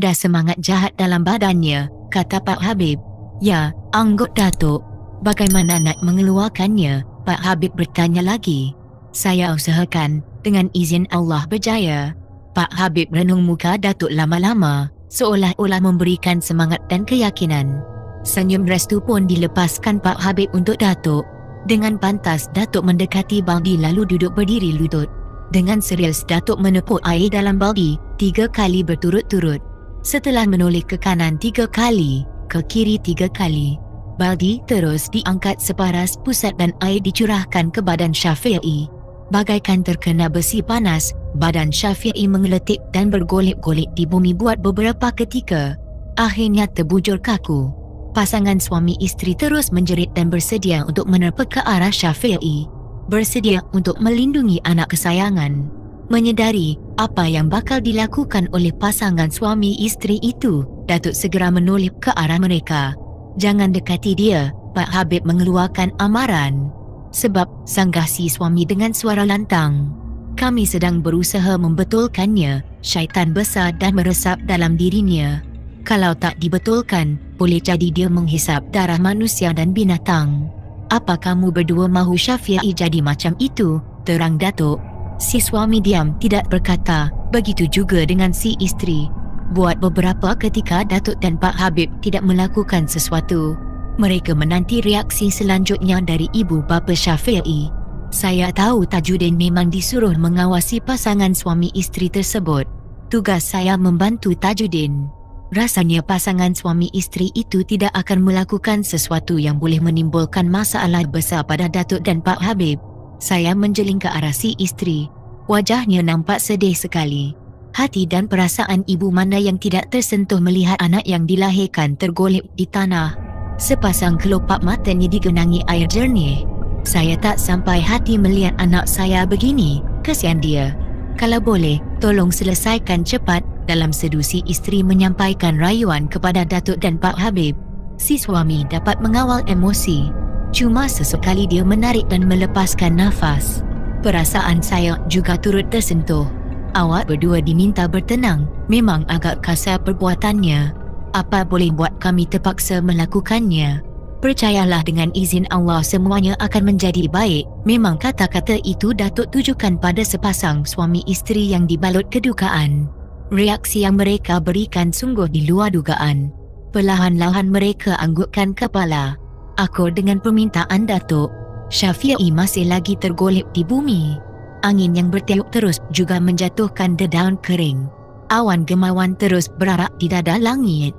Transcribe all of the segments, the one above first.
Ada semangat jahat dalam badannya, kata Pak Habib. Ya, anggot Datuk. Bagaimana nak mengeluarkannya? Pak Habib bertanya lagi. Saya usahakan, dengan izin Allah berjaya. Pak Habib renung muka Datuk lama-lama, seolah-olah memberikan semangat dan keyakinan. Senyum restu pun dilepaskan Pak Habib untuk Datuk. Dengan pantas Datuk mendekati baldi lalu duduk berdiri lutut. Dengan serius Datuk menepuk air dalam baldi 3 kali berturut-turut. Setelah menoleh ke kanan 3 kali, ke kiri 3 kali, baldi terus diangkat separas pusat dan air dicurahkan ke badan Syafi'i. Bagaikan terkena besi panas, badan Syafi'i mengeletik dan bergolek-golek di bumi buat beberapa ketika. Akhirnya terbujur kaku. Pasangan suami isteri terus menjerit dan bersedia untuk menerpa ke arah Syafi'i. Bersedia untuk melindungi anak kesayangan. Menyedari apa yang bakal dilakukan oleh pasangan suami isteri itu, Datuk segera menoleh ke arah mereka. Jangan dekati dia, Pak Habib mengeluarkan amaran. Sebab, sanggah si suami dengan suara lantang. Kami sedang berusaha membetulkannya, syaitan besar dan meresap dalam dirinya. Kalau tak dibetulkan, boleh jadi dia menghisap darah manusia dan binatang. Apa kamu berdua mahu Syafi'i jadi macam itu? Terang Datuk. Si suami diam tidak berkata, begitu juga dengan si isteri. Buat beberapa ketika Datuk dan Pak Habib tidak melakukan sesuatu. Mereka menanti reaksi selanjutnya dari ibu bapa Syafi'i. Saya tahu Tajuddin memang disuruh mengawasi pasangan suami isteri tersebut. Tugas saya membantu Tajuddin. Rasanya pasangan suami isteri itu tidak akan melakukan sesuatu yang boleh menimbulkan masalah besar pada Datuk dan Pak Habib. Saya menjeling ke arah si isteri. Wajahnya nampak sedih sekali. Hati dan perasaan ibu mana yang tidak tersentuh melihat anak yang dilahirkan tergolek di tanah. Sepasang kelopak matanya digenangi air jernih. Saya tak sampai hati melihat anak saya begini. Kesian dia. Kalau boleh, tolong selesaikan cepat. Dalam sedu si isteri menyampaikan rayuan kepada Datuk dan Pak Habib. Si suami dapat mengawal emosi. Cuma sesekali dia menarik dan melepaskan nafas. Perasaan saya juga turut tersentuh. Awak berdua diminta bertenang. Memang agak kasar perbuatannya. Apa boleh buat kami terpaksa melakukannya. Percayalah dengan izin Allah semuanya akan menjadi baik. Memang kata-kata itu Datuk tujukan pada sepasang suami isteri yang dibalut kedukaan. Reaksi yang mereka berikan sungguh di luar dugaan. Perlahan-lahan mereka anggukkan kepala. Akur dengan permintaan Datuk. Syafi'i masih lagi tergolek di bumi. Angin yang bertiup terus juga menjatuhkan dedaun kering. Awan gemawan terus berarak di dada langit.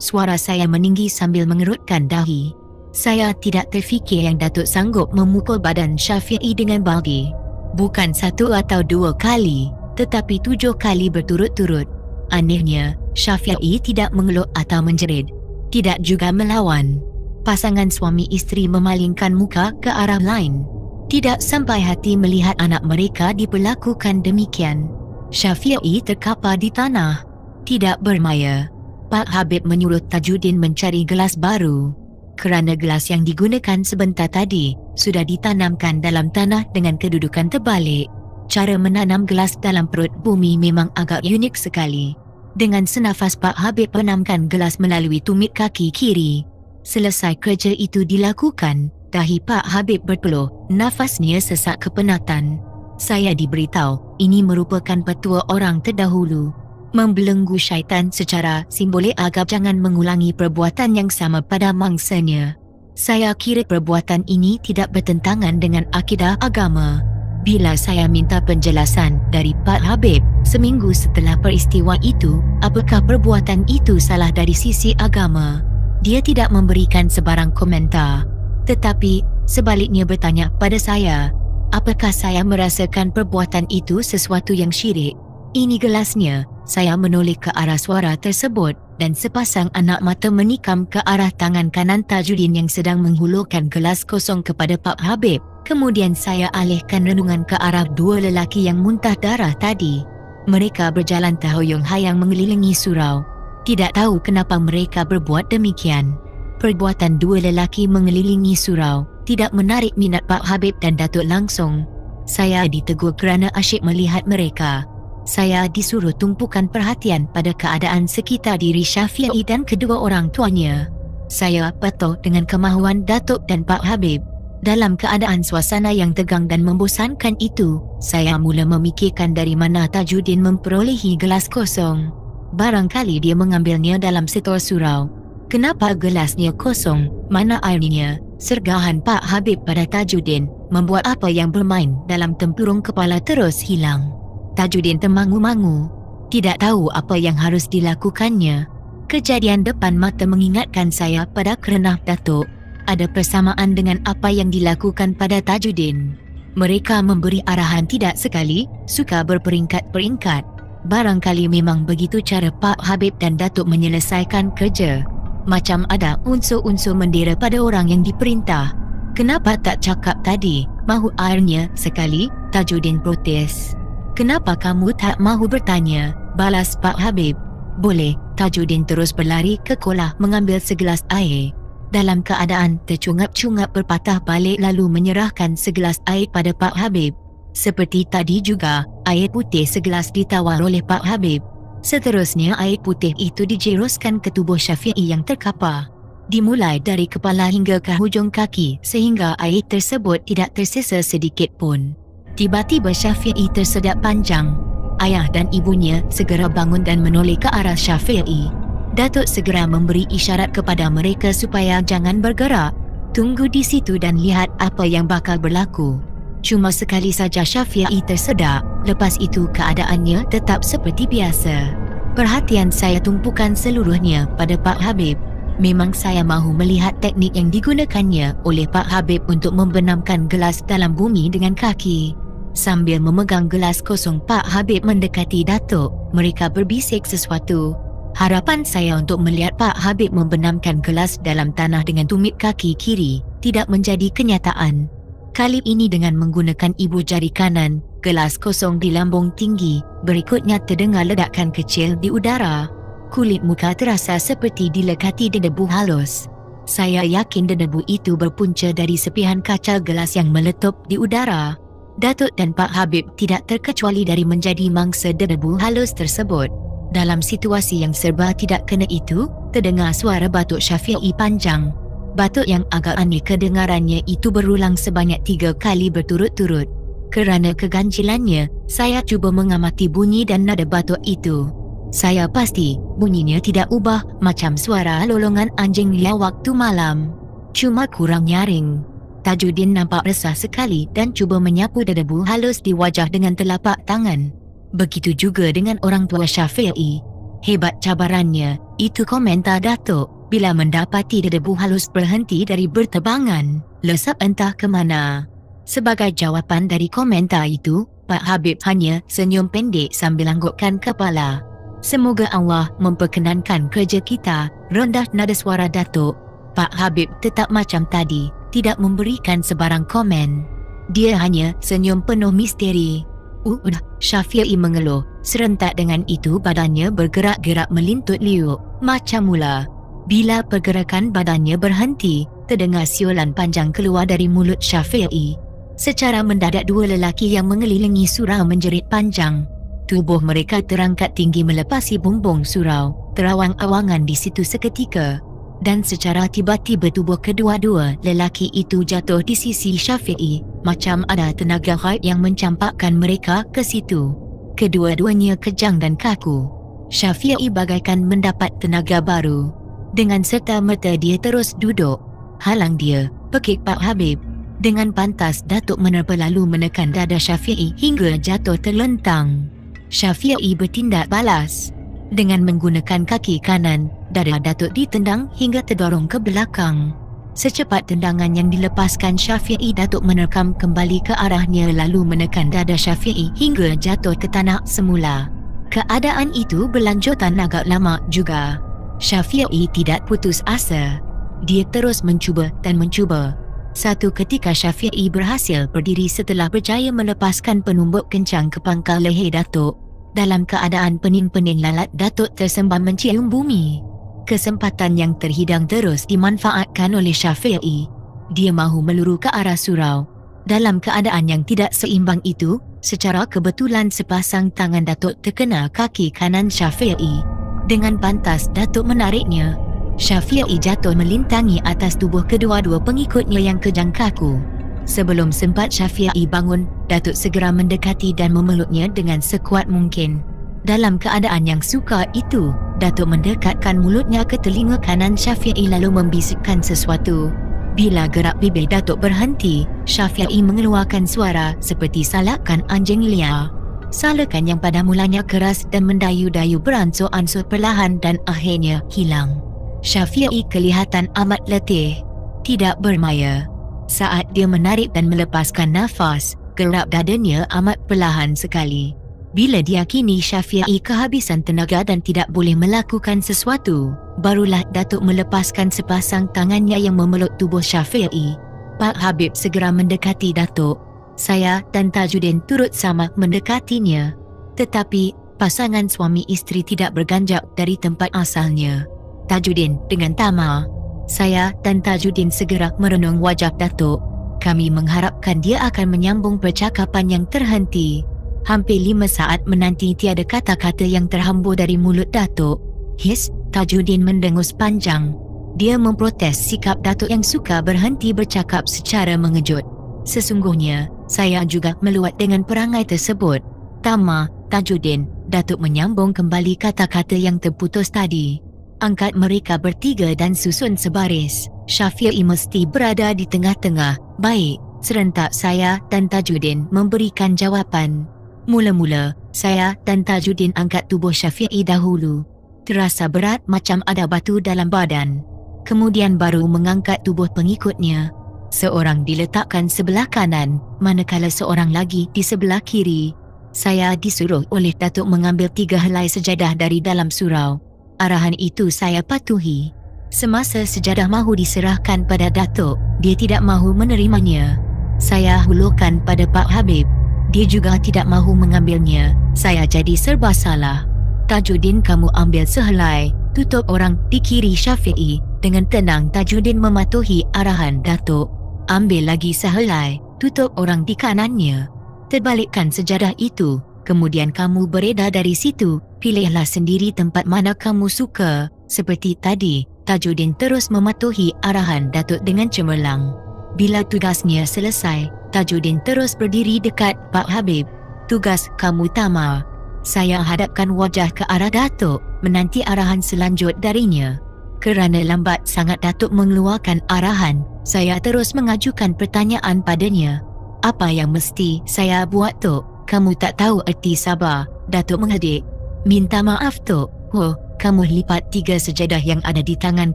Suara saya meninggi sambil mengerutkan dahi. Saya tidak terfikir yang Datuk sanggup memukul badan Syafi'i dengan baldi. Bukan 1 atau 2 kali, tetapi 7 kali berturut-turut. Anehnya, Syafi'i tidak mengeluk atau menjerit. Tidak juga melawan. Pasangan suami isteri memalingkan muka ke arah lain. Tidak sampai hati melihat anak mereka diperlakukan demikian. Syafi'i terkapar di tanah. Tidak bermaya. Pak Habib menyuruh Tajuddin mencari gelas baru. Kerana gelas yang digunakan sebentar tadi sudah ditanamkan dalam tanah dengan kedudukan terbalik. Cara menanam gelas dalam perut bumi memang agak unik sekali. Dengan senafas Pak Habib penamkan gelas melalui tumit kaki kiri. Selesai kerja itu dilakukan, dahi Pak Habib berpeluh, nafasnya sesak kepenatan. Saya diberitahu, ini merupakan petua orang terdahulu. Membelenggu syaitan secara simbolik agar jangan mengulangi perbuatan yang sama pada mangsanya. Saya kira perbuatan ini tidak bertentangan dengan akidah agama. Bila saya minta penjelasan dari Pak Habib seminggu setelah peristiwa itu, apakah perbuatan itu salah dari sisi agama? Dia tidak memberikan sebarang komentar. Tetapi, sebaliknya bertanya pada saya, apakah saya merasakan perbuatan itu sesuatu yang syirik? Ini gelasnya. Saya menoleh ke arah suara tersebut dan sepasang anak mata menikam ke arah tangan kanan Tajuddin yang sedang menghulurkan gelas kosong kepada Pak Habib. Kemudian saya alihkan renungan ke arah 2 lelaki yang muntah darah tadi. Mereka berjalan terhuyung-hayang mengelilingi surau. Tidak tahu kenapa mereka berbuat demikian. Perbuatan 2 lelaki mengelilingi surau tidak menarik minat Pak Habib dan Datuk langsung. Saya ditegur kerana asyik melihat mereka. Saya disuruh tumpukan perhatian pada keadaan sekitar diri Syafi'i dan kedua orang tuanya. Saya patuh dengan kemahuan Datuk dan Pak Habib. Dalam keadaan suasana yang tegang dan membosankan itu, saya mula memikirkan dari mana Tajuddin memperolehi gelas kosong. Barangkali dia mengambilnya dalam setor surau. Kenapa gelasnya kosong? Mana airnya? Sergahan Pak Habib pada Tajuddin membuat apa yang bermain dalam tempurung kepala terus hilang. Tajuddin termangu-mangu, tidak tahu apa yang harus dilakukannya. Kejadian depan mata mengingatkan saya pada kerenah Datuk. Ada persamaan dengan apa yang dilakukan pada Tajuddin. Mereka memberi arahan tidak sekali, suka berperingkat-peringkat. Barangkali memang begitu cara Pak Habib dan Datuk menyelesaikan kerja. Macam ada unsur-unsur mendera pada orang yang diperintah. Kenapa tak cakap tadi? Mahu airnya sekali? Tajuddin protes. Kenapa kamu tak mahu bertanya? Balas Pak Habib. Boleh. Tajuddin terus berlari ke kolah mengambil segelas air. Dalam keadaan tercungap-cungap berpatah balik lalu menyerahkan segelas air pada Pak Habib. Seperti tadi juga, air putih segelas ditawar oleh Pak Habib. Seterusnya air putih itu dijeruskan ke tubuh Syafi'i yang terkapar. Dimulai dari kepala hingga ke hujung kaki sehingga air tersebut tidak tersisa sedikit pun. Tiba-tiba Syafi'i tersedak panjang. Ayah dan ibunya segera bangun dan menoleh ke arah Syafi'i. Datuk segera memberi isyarat kepada mereka supaya jangan bergerak. Tunggu di situ dan lihat apa yang bakal berlaku. Cuma sekali saja Syafi'i tersedak, lepas itu keadaannya tetap seperti biasa. Perhatian saya tumpukan seluruhnya pada Pak Habib. Memang saya mahu melihat teknik yang digunakannya oleh Pak Habib untuk membenamkan gelas dalam bumi dengan kaki. Sambil memegang gelas kosong, Pak Habib mendekati Datuk. Mereka berbisik sesuatu. Harapan saya untuk melihat Pak Habib membenamkan gelas dalam tanah dengan tumit kaki kiri tidak menjadi kenyataan. Kali ini dengan menggunakan ibu jari kanan, gelas kosong dilambung tinggi, berikutnya terdengar ledakan kecil di udara. Kulit muka terasa seperti dilekati debu halus. Saya yakin debu itu berpunca dari sepihan kaca gelas yang meletup di udara. Datuk dan Pak Habib tidak terkecuali dari menjadi mangsa debu halus tersebut. Dalam situasi yang serba tidak kena itu, terdengar suara batuk Syafi'i panjang. Batuk yang agak aneh kedengarannya itu berulang sebanyak 3 kali berturut-turut. Kerana keganjilannya, saya cuba mengamati bunyi dan nada batuk itu. Saya pasti bunyinya tidak ubah macam suara lolongan anjing liar waktu malam. Cuma kurang nyaring. Tajuddin nampak resah sekali dan cuba menyapu debu halus di wajah dengan telapak tangan. Begitu juga dengan orang tua Syafi'i. Hebat cabarannya, itu komentar Datuk bila mendapati debu halus berhenti dari berterbangan, lesap entah ke mana. Sebagai jawapan dari komentar itu, Pak Habib hanya senyum pendek sambil anggukkan kepala. Semoga Allah memperkenankan kerja kita, rendah nada suara Datuk. Pak Habib tetap macam tadi, tidak memberikan sebarang komen. Dia hanya senyum penuh misteri. Udah, Syafi'i mengeluh. Serentak dengan itu badannya bergerak-gerak melintut liuk, macam mula. Bila pergerakan badannya berhenti, terdengar siulan panjang keluar dari mulut Syafi'i. Secara mendadak dua lelaki yang mengelilingi surau menjerit panjang. Tubuh mereka terangkat tinggi melepasi bumbung surau, terawang-awangan di situ seketika. Dan secara tiba-tiba tubuh kedua-dua lelaki itu jatuh di sisi Syafi'i, macam ada tenaga gaib yang mencampakkan mereka ke situ. Kedua-duanya kejang dan kaku. Syafi'i bagaikan mendapat tenaga baru. Dengan serta-merta dia terus duduk. Halang dia, pekik Pak Habib. Dengan pantas Datuk menerpa lalu menekan dada Syafi'i hingga jatuh terlentang. Syafi'i bertindak balas. Dengan menggunakan kaki kanan, dada Datuk ditendang hingga terdorong ke belakang. Secepat tendangan yang dilepaskan Syafi'i, Datuk menerkam kembali ke arahnya lalu menekan dada Syafi'i hingga jatuh ke tanah semula. Keadaan itu berlanjutan agak lama juga. Syafi'i tidak putus asa. Dia terus mencuba dan mencuba. Satu ketika Syafi'i berhasil berdiri setelah berjaya melepaskan penumbuk kencang ke pangkal leher Datuk. Dalam keadaan pening-pening lalat, Datuk tersembam mencium bumi. Kesempatan yang terhidang terus dimanfaatkan oleh Syafi'i. Dia mahu meluru ke arah surau. Dalam keadaan yang tidak seimbang itu, Secara kebetulan sepasang tangan Datuk terkena kaki kanan Syafi'i. Dengan pantas Datuk menariknya. Syafi'i jatuh melintangi atas tubuh kedua-dua pengikutnya yang kejang kaku. Sebelum sempat Syafi'i bangun, Datuk segera mendekati dan memeluknya dengan sekuat mungkin. Dalam keadaan yang sukar itu, Datuk mendekatkan mulutnya ke telinga kanan Syafi'i lalu membisikkan sesuatu. Bila gerak bibir Datuk berhenti, Syafi'i mengeluarkan suara seperti salakan anjing liar. Salakan yang pada mulanya keras dan mendayu-dayu beransur-ansur perlahan dan akhirnya hilang. Syafi'i kelihatan amat letih, tidak bermaya. Saat dia menarik dan melepaskan nafas, gerak dadanya amat perlahan sekali. Bila diyakini Syafi'i kehabisan tenaga dan tidak boleh melakukan sesuatu, barulah Datuk melepaskan sepasang tangannya yang memeluk tubuh Syafi'i. Pak Habib segera mendekati Datuk. Saya dan Tajuddin turut sama mendekatinya. Tetapi, pasangan suami isteri tidak berganjak dari tempat asalnya. Tajuddin dengan tamah. Saya dan Tajuddin segera merenung wajah Datuk. Kami mengharapkan dia akan menyambung percakapan yang terhenti. Hampir 5 saat menanti tiada kata-kata yang terhambur dari mulut Datuk. His, Tajuddin mendengus panjang. Dia memprotes sikap Datuk yang suka berhenti bercakap secara mengejut. Sesungguhnya, saya juga meluat dengan perangai tersebut. Tama, Tajuddin, Datuk menyambung kembali kata-kata yang terputus tadi. Angkat mereka bertiga dan susun sebaris. Syafi'i mesti berada di tengah-tengah. Baik, serentak saya dan Tajuddin memberikan jawapan. Mula-mula, saya dan Tajuddin angkat tubuh Syafi'i dahulu. Terasa berat macam ada batu dalam badan. Kemudian baru mengangkat tubuh pengikutnya. Seorang diletakkan sebelah kanan, manakala seorang lagi di sebelah kiri. Saya disuruh oleh Datuk mengambil 3 helai sejadah dari dalam surau. Arahan itu saya patuhi. Semasa sejadah mahu diserahkan pada Datuk, dia tidak mahu menerimanya. Saya hulurkan pada Pak Habib. Dia juga tidak mahu mengambilnya. Saya jadi serba salah. Tajuddin, kamu ambil sehelai. Tutup orang di kiri Syafi'i. Dengan tenang Tajuddin mematuhi arahan Datuk. Ambil lagi sehelai. Tutup orang di kanannya. Terbalikkan sejadah itu. Kemudian kamu beredar dari situ. Pilihlah sendiri tempat mana kamu suka. Seperti tadi, Tajuddin terus mematuhi arahan Datuk dengan cemerlang. Bila tugasnya selesai, Tajuddin terus berdiri dekat Pak Habib. Tugas kamu tamam. Saya hadapkan wajah ke arah Datuk, menanti arahan selanjut darinya. Kerana lambat sangat Datuk mengeluarkan arahan, saya terus mengajukan pertanyaan padanya. Apa yang mesti saya buat, Tok? Kamu tak tahu erti sabar. Datuk menghadik. Minta maaf, Tok. Oh, kamu lipat 3 sejadah yang ada di tangan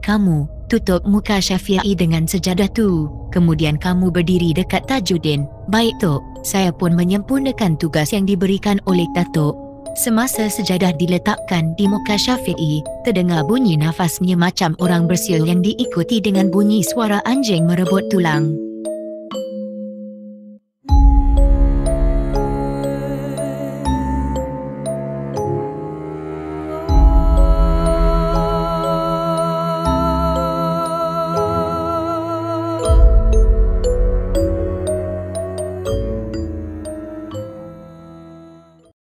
kamu. Tutup muka Syafi'i dengan sejadah tu. Kemudian kamu berdiri dekat Tajuddin. Baik, Tok. Saya pun menyempurnakan tugas yang diberikan oleh Datuk. Semasa sejadah diletakkan di muka Syafi'i, terdengar bunyi nafasnya macam orang bersiul yang diikuti dengan bunyi suara anjing merebut tulang.